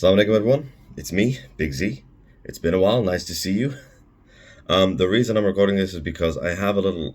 Assalamu alaikum everyone. It's me, Big Z. It's been a while. Nice to see you. The reason I'm recording this is because I have a little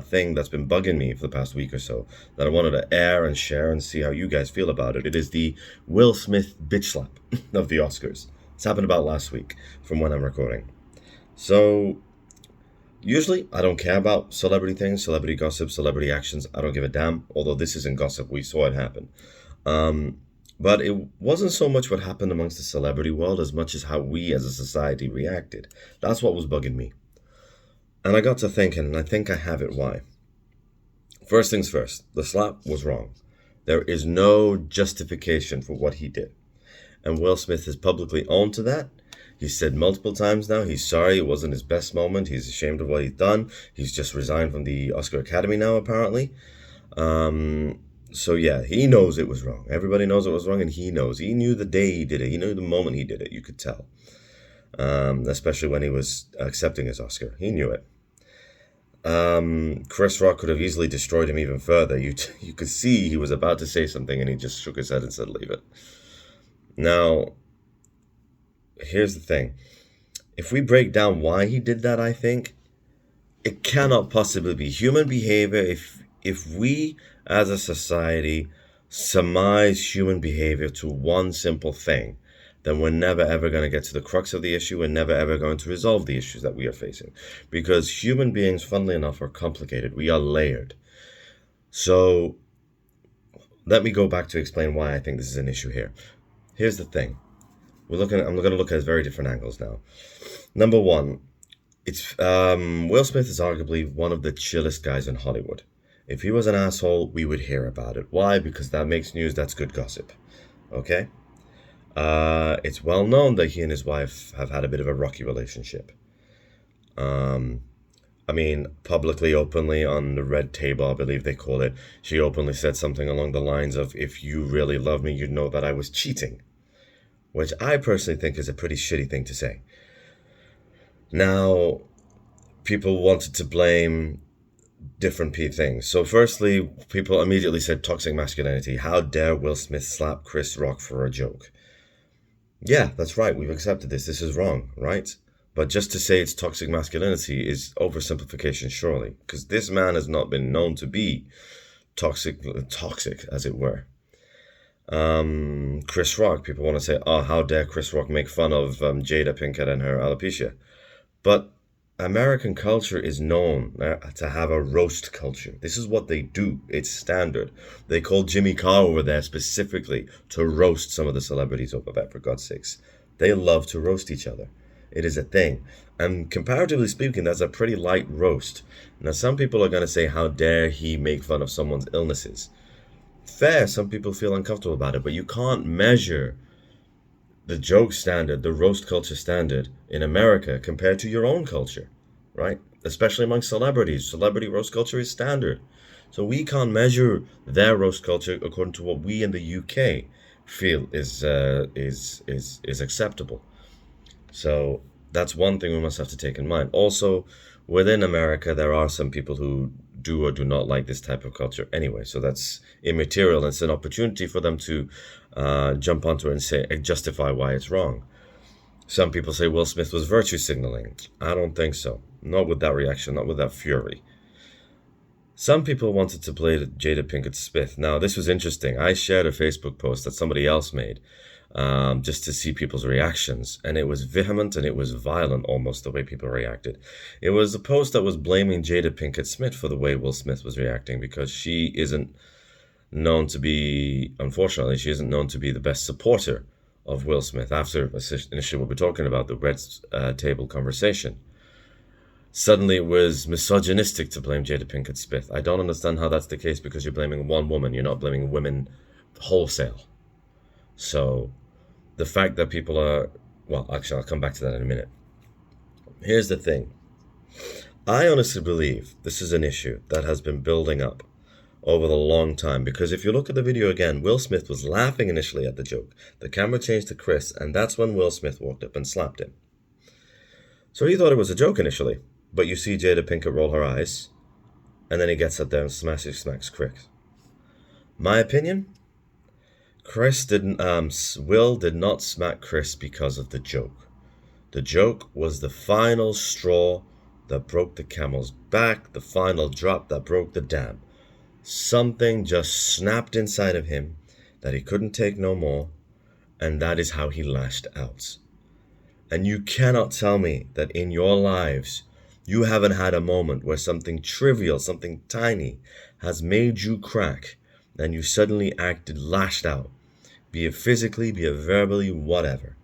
thing that's been bugging me for the past week or so that I wanted to air and share and see how you guys feel about it. It is the Will Smith bitch slap of the Oscars. It's happened about last week from when I'm recording. So, usually I don't care about celebrity things, celebrity gossip, celebrity actions. I don't give a damn. Although this isn't gossip, we saw it happen. Um, but it wasn't so much what happened amongst the celebrity world as much as how we as a society reacted. That's what was bugging me. And I got to thinking, and I think I have it why. First things first, the slap was wrong. There is no justification for what he did. And Will Smith has publicly owned to that. He's said multiple times now he's sorry, it wasn't his best moment. He's ashamed of what he's done. He's just resigned from the Oscar Academy now, apparently. So yeah, he knows it was wrong. Everybody knows it was wrong, and he knows. He knew the day he did it. He knew the moment he did it. You could tell, especially when he was accepting his Oscar. He knew it. Chris Rock could have easily destroyed him even further. You could see he was about to say something, and he just shook his head and said, "Leave it." Now, here's the thing. If we break down why he did that, I think it cannot possibly be human behavior. If we as a society surmise human behavior to one simple thing, then we're never ever going to get to the crux of the issue. We're never ever going to resolve the issues that we are facing. Because human beings, funnily enough, are complicated. We are layered. So let me go back to explain why I think this is an issue here. Here's the thing. I'm going to look at very different angles now. Number one, it's Will Smith is arguably one of the chillest guys in Hollywood. If he was an asshole, we would hear about it. Why? Because that makes news. That's good gossip. Okay? It's well known that he and his wife have had a bit of a rocky relationship. Publicly, openly on the red table, I believe they call it, she openly said something along the lines of, "If you really love me, you'd know that I was cheating." Which I personally think is a pretty shitty thing to say. Now, people wanted to blame different things. So firstly, people immediately said toxic masculinity. How dare Will Smith slap Chris Rock for a joke? Yeah, that's right. We've accepted this. This is wrong, right? But just to say it's toxic masculinity is oversimplification, surely, because this man has not been known to be toxic as it were. Chris Rock, people want to say, "Oh, how dare Chris Rock make fun of Jada Pinkett and her alopecia?" But American culture is known to have a roast culture. This is what they do. It's standard. They call Jimmy Carr over there specifically to roast some of the celebrities over there, for God's sakes. They love to roast each other. It is a thing. And comparatively speaking, that's a pretty light roast. Now, some people are going to say, how dare he make fun of someone's illnesses? Fair, some people feel uncomfortable about it, but you can't measure the joke standard, the roast culture standard in America compared to your own culture, right? Especially among celebrities. Celebrity roast culture is standard. So we can't measure their roast culture according to what we in the UK feel is acceptable. So that's one thing we must have to take in mind. Also, within America, there are some people who do or do not like this type of culture anyway. So that's immaterial. It's an opportunity for them to jump onto it and say, justify why it's wrong. Some people say Will Smith was virtue signaling. I don't think so. Not with that reaction, not with that fury. Some people wanted to play Jada Pinkett Smith. Now, this was interesting. I shared a Facebook post that somebody else made just to see people's reactions. And it was vehement and it was violent almost the way people reacted. It was a post that was blaming Jada Pinkett Smith for the way Will Smith was reacting because she isn't known to be, unfortunately, she isn't known to be the best supporter of Will Smith after initially what we're talking about, the red table conversation. Suddenly it was misogynistic to blame Jada Pinkett Smith. I don't understand how that's the case because you're blaming one woman. You're not blaming women wholesale. So the fact that people are, well, actually, I'll come back to that in a minute. Here's the thing. I honestly believe this is an issue that has been building up over the long time because if you look at the video again, Will Smith was laughing initially at the joke. The camera changed to Chris, and that's when Will Smith walked up and slapped him. So he thought it was a joke initially, but you see Jada Pinkett roll her eyes, and then he gets up there and smacks Chris. My opinion? Will did not smack Chris because of the joke. The joke was the final straw that broke the camel's back, the final drop that broke the dam. Something just snapped inside of him that he couldn't take no more, and that is how he lashed out. And you cannot tell me that in your lives you haven't had a moment where something trivial, something tiny, has made you crack, and you suddenly lashed out, be it physically, be it verbally, whatever,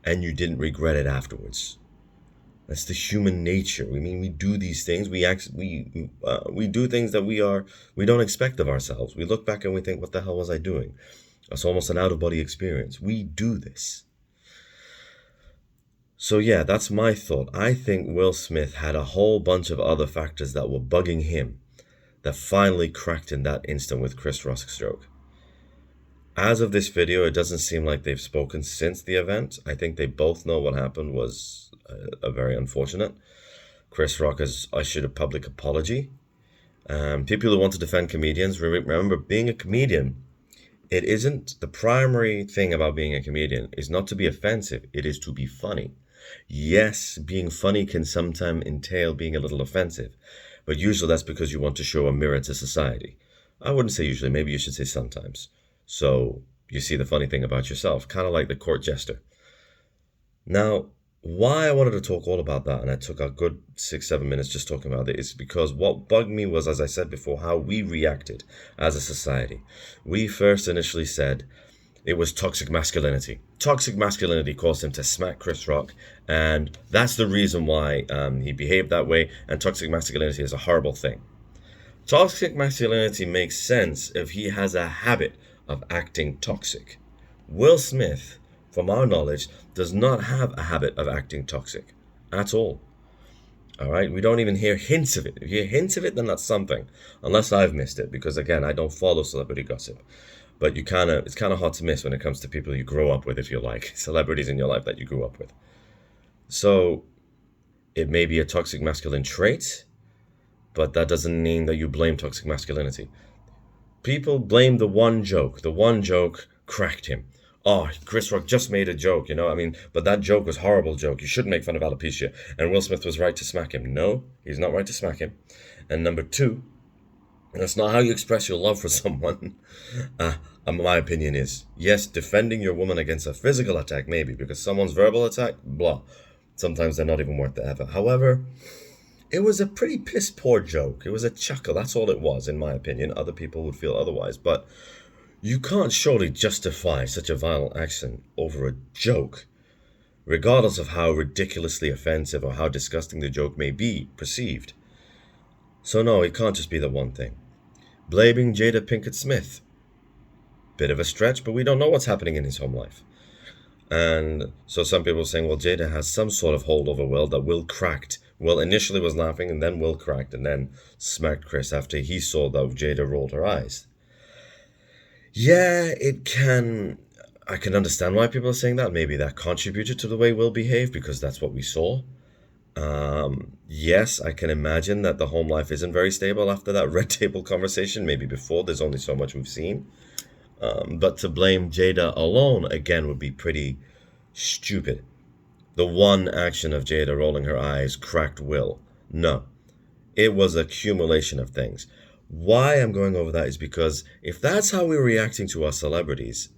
and you didn't regret it afterwards. That's the human nature. We do these things. We do things that we don't expect of ourselves. We look back and we think, what the hell was I doing? It's almost an out-of-body experience. We do this. So yeah, that's my thought. I think Will Smith had a whole bunch of other factors that were bugging him that finally cracked in that instant with Chris Rock's joke. As of this video, it doesn't seem like they've spoken since the event. I think they both know what happened was a very unfortunate. Chris Rock has issued a public apology. People who want to defend comedians, remember, being a comedian, it isn't the primary thing about being a comedian is not to be offensive. It is to be funny. Yes, being funny can sometimes entail being a little offensive, but usually that's because you want to show a mirror to society. I wouldn't say usually, maybe you should say sometimes. So you see the funny thing about yourself, kind of like the court jester. Now, why I wanted to talk all about that, and I took a good 6-7 minutes just talking about it, is because what bugged me was, as I said before, how we reacted as a society. We first initially said it was toxic masculinity. Toxic masculinity caused him to smack Chris Rock, and that's the reason why he behaved that way, and toxic masculinity is a horrible thing. Toxic masculinity makes sense if he has a habit of acting toxic. Will Smith, from our knowledge, does not have a habit of acting toxic at all. All right, we don't even hear hints of it. If you hear hints of it, then that's something. Unless I've missed it, because again, I don't follow celebrity gossip. But it's kind of hard to miss when it comes to people you grow up with, if you like, celebrities in your life that you grew up with. So it may be a toxic masculine trait, but that doesn't mean that you blame toxic masculinity. People blame the one joke. The one joke cracked him. Oh, Chris Rock just made a joke, but that joke was a horrible joke. You shouldn't make fun of alopecia. And Will Smith was right to smack him. No, he's not right to smack him. And number two, that's not how you express your love for someone. My opinion is, yes, defending your woman against a physical attack, maybe, because someone's verbal attack, blah. Sometimes they're not even worth the effort. However, it was a pretty piss poor joke. It was a chuckle. That's all it was, in my opinion. Other people would feel otherwise. But you can't surely justify such a violent action over a joke, regardless of how ridiculously offensive or how disgusting the joke may be perceived. So no, it can't just be the one thing. Blaming Jada Pinkett Smith. Bit of a stretch, but we don't know what's happening in his home life. And so some people are saying, well, Jada has some sort of hold over Will, that Will cracked. Will initially was laughing, and then Will cracked, and then smacked Chris after he saw that Jada rolled her eyes. Yeah, I can understand why people are saying that. Maybe that contributed to the way Will behaved, because that's what we saw. Yes, I can imagine that the home life isn't very stable after that red table conversation. Maybe before, there's only so much we've seen. But to blame Jada alone, again, would be pretty stupid. The one action of Jada rolling her eyes cracked Will. No, it was an accumulation of things. Why I'm going over that is because if that's how we're reacting to our celebrities,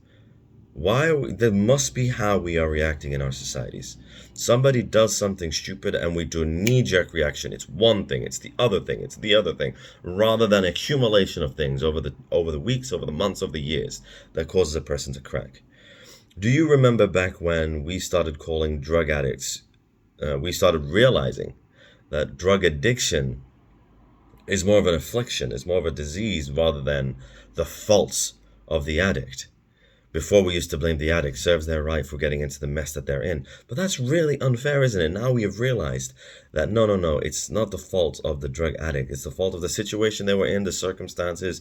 there must be how we are reacting in our societies. Somebody does something stupid and we do a knee-jerk reaction. It's one thing, it's the other thing, it's the other thing, rather than accumulation of things over the weeks, over the months, over the years that causes a person to crack. Do you remember back when we started calling drug addicts, we started realizing that drug addiction is more of an affliction, is more of a disease rather than the faults of the addict? Before, we used to blame the addict, serves their right for getting into the mess that they're in. But that's really unfair, isn't it? Now we have realized that no, it's not the fault of the drug addict. It's the fault of the situation they were in, the circumstances.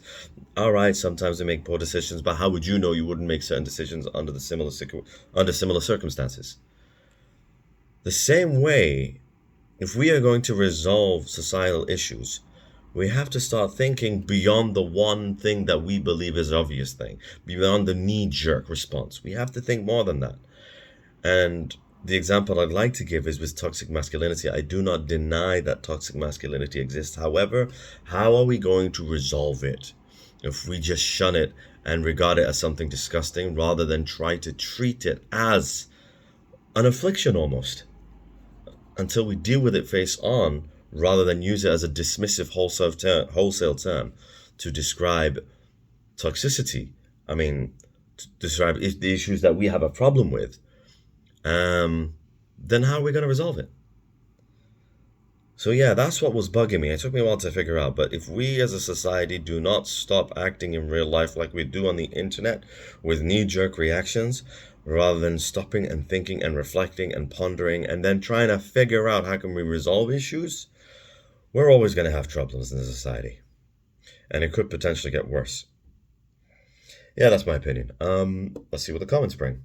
All right, sometimes they make poor decisions, but how would you know you wouldn't make certain decisions under similar circumstances? The same way, if we are going to resolve societal issues, We have to start thinking beyond the one thing that we believe is obvious thing, beyond the knee-jerk response. We have to think more than that. And the example I'd like to give is with toxic masculinity. I do not deny that toxic masculinity exists. However, how are we going to resolve it if we just shun it and regard it as something disgusting rather than try to treat it as an affliction almost until we deal with it face on rather than use it as a dismissive wholesale term to describe toxicity? I mean, to describe the issues that we have a problem with. Then how are we going to resolve it? So yeah, that's what was bugging me. It took me a while to figure out, but if we as a society do not stop acting in real life like we do on the internet with knee-jerk reactions, rather than stopping and thinking and reflecting and pondering and then trying to figure out how can we resolve issues, we're always going to have troubles in the society. And it could potentially get worse. Yeah, that's my opinion. Let's see what the comments bring.